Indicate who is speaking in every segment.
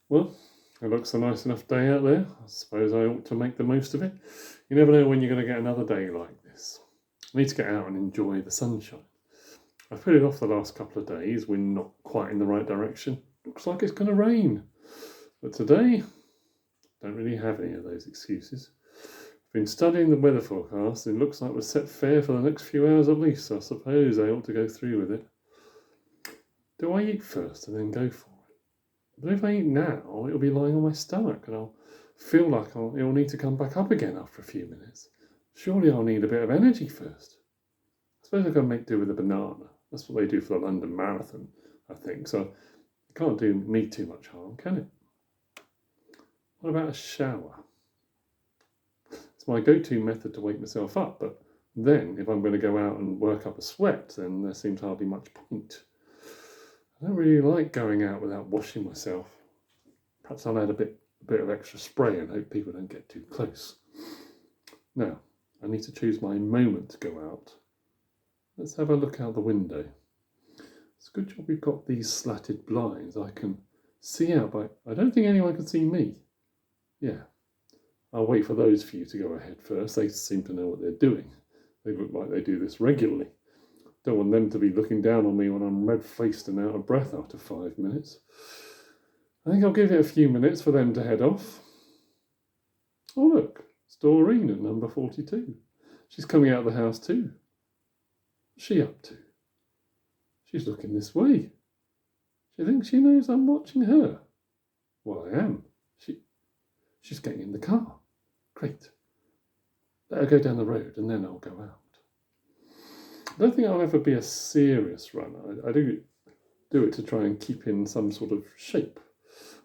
Speaker 1: Well, it looks a nice enough day out there. I suppose I ought to make the most of it. You never know when you're going to get another day like this. I need to get out and enjoy the sunshine. I've put it off the last couple of days. We're not quite in the right direction. Looks like it's going to rain. But today, don't really have any of those excuses. I've been studying the weather forecast and it looks like we're set fair for the next few hours at least, so I suppose I ought to go through with it. Do I eat first and then go for it? But if I eat now, it'll be lying on my stomach and I'll feel like it'll need to come back up again after a few minutes. Surely I'll need a bit of energy first. I suppose I can make do with a banana. That's what they do for the London Marathon, I think. So it can't do me too much harm, can it? What about a shower? It's my go-to method to wake myself up, but then if I'm going to go out and work up a sweat, then there seems hardly much point. I don't really like going out without washing myself. Perhaps I'll add a bit of extra spray and hope people don't get too close. Now, I need to choose my moment to go out. Let's have a look out the window. It's a good job we've got these slatted blinds. I can see out, but I don't think anyone can see me. Yeah, I'll wait for those few to go ahead first. They seem to know what they're doing. They look like they do this regularly. Don't want them to be looking down on me when I'm red-faced and out of breath after 5 minutes. I think I'll give it a few minutes for them to head off. Oh look, it's Doreen at number 42. She's coming out of the house too. What's she up to? She's looking this way. She thinks she knows I'm watching her. Well, I am. She's getting in the car. Great. Let her go down the road and then I'll go out. I don't think I'll ever be a serious runner. I do it to try and keep in some sort of shape.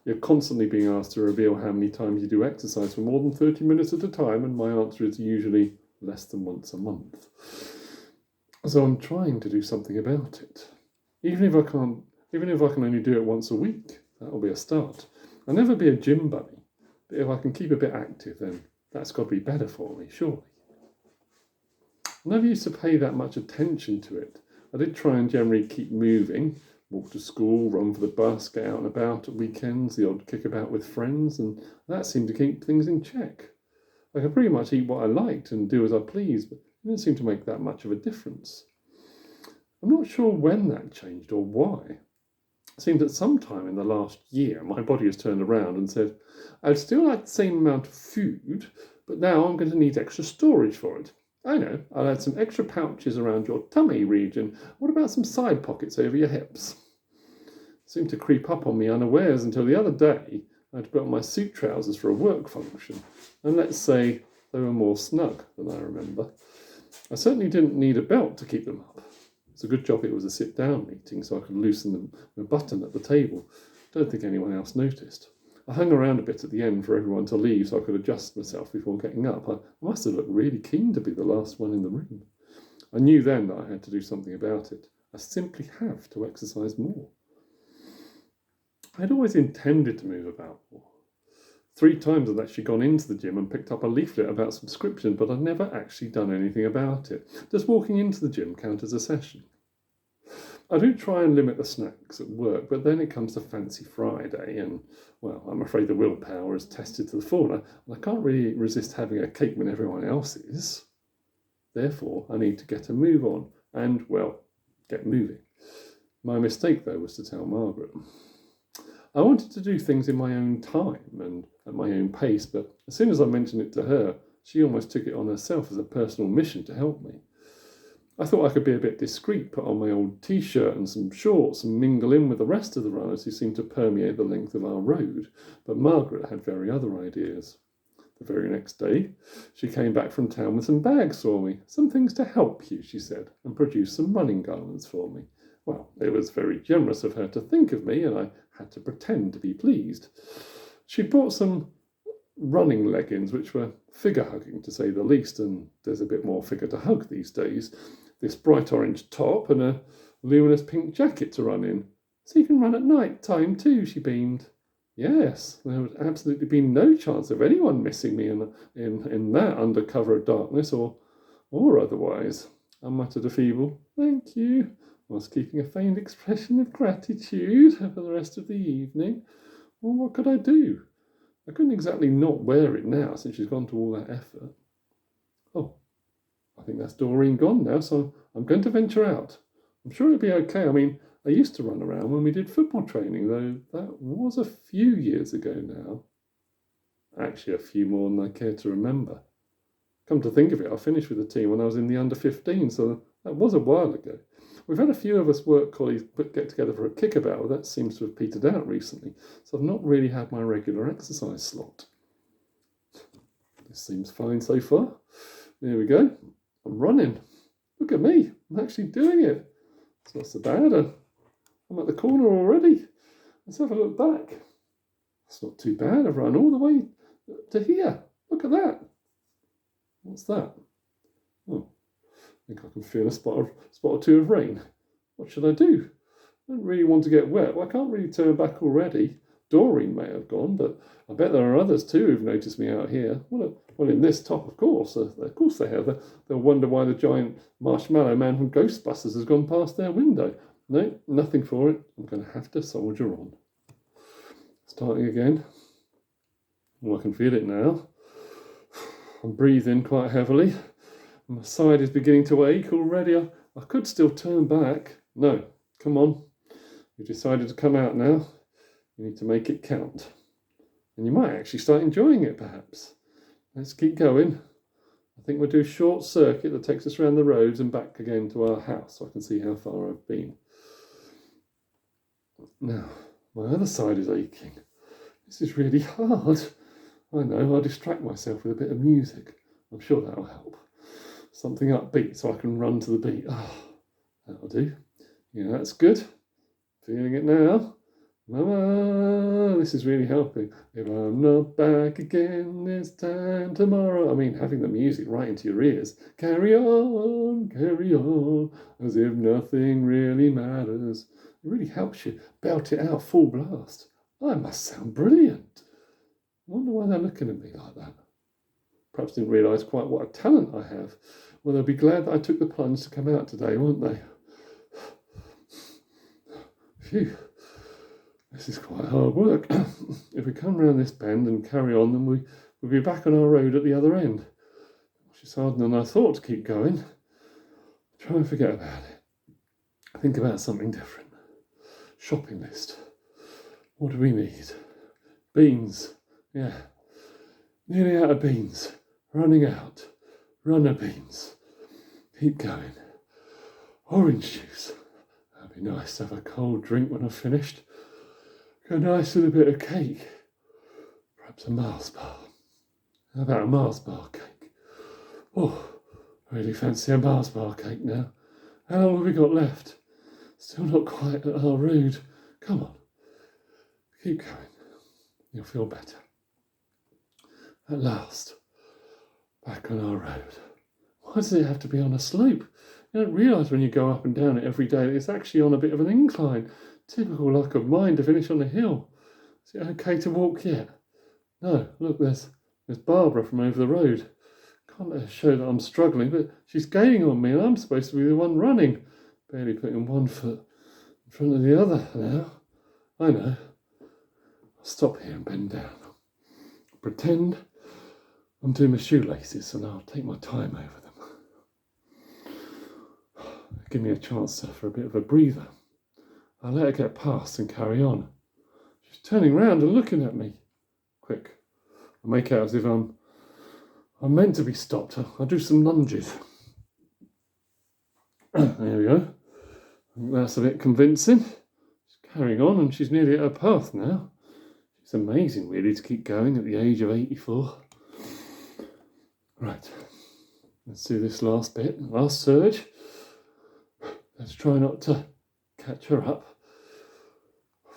Speaker 1: You're constantly being asked to reveal how many times you do exercise for more than 30 minutes at a time, and my answer is usually less than once a month. So I'm trying to do something about it. Even if I can only do it once a week, that'll be a start. I'll never be a gym bunny, but if I can keep a bit active, then that's got to be better for me, surely. I never used to pay that much attention to it. I did try and generally keep moving, walk to school, run for the bus, get out and about at weekends, the odd kickabout with friends, and that seemed to keep things in check. I could pretty much eat what I liked and do as I pleased, but it didn't seem to make that much of a difference. I'm not sure when that changed or why. It seemed that sometime in the last year, my body has turned around and said, I'd still like the same amount of food, but now I'm going to need extra storage for it. I know, I'll add some extra pouches around your tummy region. What about some side pockets over your hips? It seemed to creep up on me unawares until the other day I'd put on my suit trousers for a work function, and let's say they were more snug than I remember. I certainly didn't need a belt to keep them up. It's a good job it was a sit-down meeting so I could loosen the button at the table. Don't think anyone else noticed. I hung around a bit at the end for everyone to leave so I could adjust myself before getting up. I must have looked really keen to be the last one in the room. I knew then that I had to do something about it. I simply have to exercise more. I'd always intended to move about more. 3 times I'd actually gone into the gym and picked up a leaflet about subscription, but I'd never actually done anything about it. Does walking into the gym count as a session? I do try and limit the snacks at work, but then it comes to Fancy Friday, and, well, I'm afraid the willpower is tested to the full, and I can't really resist having a cake when everyone else is. Therefore, I need to get a move on, and, well, get moving. My mistake, though, was to tell Margaret. I wanted to do things in my own time and at my own pace, but as soon as I mentioned it to her, she almost took it on herself as a personal mission to help me. I thought I could be a bit discreet, put on my old t-shirt and some shorts and mingle in with the rest of the runners who seemed to permeate the length of our road, but Margaret had very other ideas. The very next day, she came back from town with some bags for me, some things to help you, she said, and produced some running garments for me. Well, it was very generous of her to think of me, and I had to pretend to be pleased. She bought some running leggings, which were figure-hugging, to say the least, and there's a bit more figure to hug these days. This bright orange top and a luminous pink jacket to run in. So you can run at night time too, she beamed. Yes, there would absolutely be no chance of anyone missing me in that under cover of darkness or otherwise. I muttered a feeble thank you, whilst keeping a feigned expression of gratitude for the rest of the evening. Well, what could I do? I couldn't exactly not wear it now since she's gone to all that effort. Oh, I think that's Doreen gone now, so I'm going to venture out. I'm sure it'll be okay. I mean, I used to run around when we did football training, though that was a few years ago now. Actually, a few more than I care to remember. Come to think of it, I finished with the team when I was in the under-15, so that was a while ago. We've had a few of us work colleagues get together for a kickabout, but that seems to have petered out recently, so I've not really had my regular exercise slot. This seems fine so far. There we go. I'm running. Look at me. I'm actually doing it. It's not so bad. I'm at the corner already. Let's have a look back. It's not too bad. I've run all the way to here. Look at that. What's that? Oh, I think I can feel a spot or two of rain. What should I do? I don't really want to get wet. Well, I can't really turn back already. Doreen may have gone, but I bet there are others too who've noticed me out here. Well, in this top, of course. Of course they have. They'll wonder why the giant marshmallow man from Ghostbusters has gone past their window. No, nothing for it. I'm going to have to soldier on. Starting again. Oh, I can feel it now. I'm breathing quite heavily. My side is beginning to ache already. I could still turn back. No, come on. You've decided to come out now. You need to make it count. And you might actually start enjoying it, perhaps. Let's keep going. I think we'll do a short circuit that takes us around the roads and back again to our house so I can see how far I've been. Now, my other side is aching. This is really hard. I know, I'll distract myself with a bit of music. I'm sure that'll help. Something upbeat so I can run to the beat. Oh, that'll do. Yeah, that's good. Feeling it now. Mama, this is really helping. If I'm not back again this time tomorrow. I mean, having the music right into your ears. Carry on, as if nothing really matters. It really helps you belt it out full blast. I must sound brilliant. I wonder why they're looking at me like that. Perhaps didn't realise quite what a talent I have. Well, they'll be glad that I took the plunge to come out today, won't they? Phew. This is quite hard work. If we come round this bend and carry on, then we'll be back on our road at the other end. Which is harder than I thought to keep going. Try and forget about it. Think about something different. Shopping list. What do we need? Beans. Yeah. Nearly out of beans. Running out. Runner beans. Keep going. Orange juice. That'd be nice to have a cold drink when I've finished. Go nice with a bit of cake. Perhaps a Mars bar. How about a Mars bar cake? Oh, I really fancy a Mars bar cake now. How long have we got left? Still not quite at our road. Come on. Keep going. You'll feel better. At last. Back on our road. Why does it have to be on a slope? You don't realise when you go up and down it every day that it's actually on a bit of an incline. Typical luck of mine to finish on a hill. Is it okay to walk yet? No, look, there's Barbara from over the road. Can't let her show that I'm struggling, but she's gaining on me and I'm supposed to be the one running. Barely putting one foot in front of the other now. I know. I'll stop here and bend down. Pretend I'm doing my shoelaces and I'll take my time over them. Give me a chance for a bit of a breather. I'll let her get past and carry on. She's turning round and looking at me. Quick. I'll make out as if I'm meant to be stopped. I'll do some lunges. There we go. I think that's a bit convincing. She's carrying on and she's nearly at her path now. It's amazing really to keep going at the age of 84. Right. Let's do this last bit. Last surge. Let's try not to catch her up.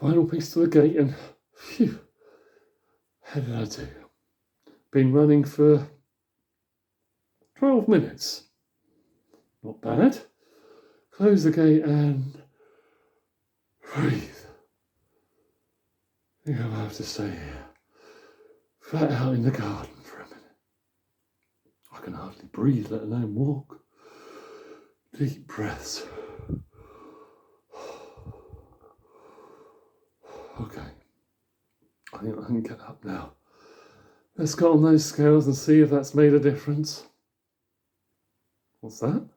Speaker 1: Final piece to the gate and phew. How did I do? Been running for 12 minutes. Not bad. Close the gate and breathe. I think I'll have to stay here. Flat out in the garden for a minute. I can hardly breathe, let alone walk. Deep breaths. Okay. I think I can get up now. Let's get on those scales and see if that's made a difference. What's that?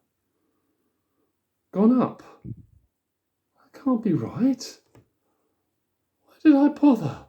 Speaker 1: Gone up. That can't be right. Why did I bother?